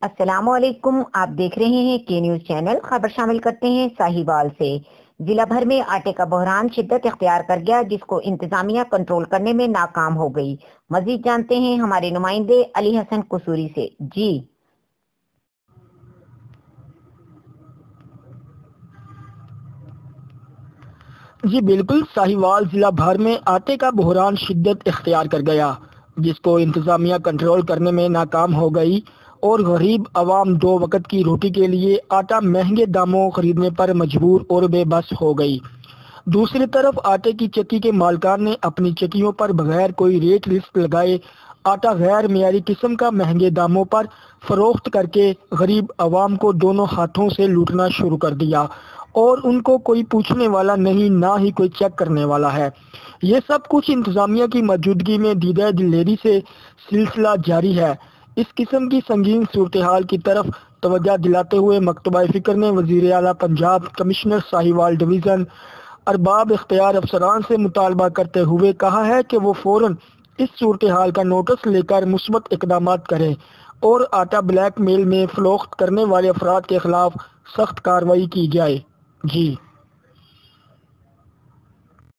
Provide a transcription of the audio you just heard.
السلام علیکم، آپ دیکھ رہے ہیں کے نیوز چینل۔ خبر شامل کرتے ہیں ساہیوال سے۔ ضلع بھر میں آٹے کا بحران شدت اختیار کر گیا، جس کو انتظامیہ کنٹرول کرنے میں ناکام ہو گئی۔ مزید جانتے ہیں ہمارے نمائندے علی حسن قصوری سے۔ جی بالکل، ساہیوال ضلع بھر میں آٹے کا بحران شدت اختیار کر گیا، جس کو انتظامیہ کنٹرول کرنے میں ناکام ہو گئی اور غریب عوام 2 وقت کی روٹی کے لیے آٹا مہنگے داموں خریدنے پر مجبور اور بے بس ہو گئی۔ دوسری طرف آٹے کی چکی کے مالکان نے اپنی چکیوں پر بغیر کوئی ریٹ لسٹ لگائے آٹا غیر معیاری قسم کا مہنگے داموں پر فروخت کر کے غریب عوام کو دونوں ہاتھوں سے لوٹنا شروع کر دیا، اور ان کو کوئی پوچھنے والا نہیں، نہ ہی کوئی چیک کرنے والا ہے۔ یہ سب کچھ انتظامیہ کی موجودگی میں دیدہ دلیری سے سلسلہ جاری ہے۔ اس قسم کی سنگین صورتحال کی طرف توجہ دلاتے ہوئے مکتبہ فکر نے وزیر اعلیٰ پنجاب، کمشنر ساہیوال ڈویژن، ارباب اختیار افسران سے مطالبہ کرتے ہوئے کہا ہے کہ وہ فوراً اس صورتحال کا نوٹس لے کر مثبت اقدامات کریں اور آٹا بلیک میل میں فروخت کرنے والے افراد کے خلاف سخت کارروائی کی جائے۔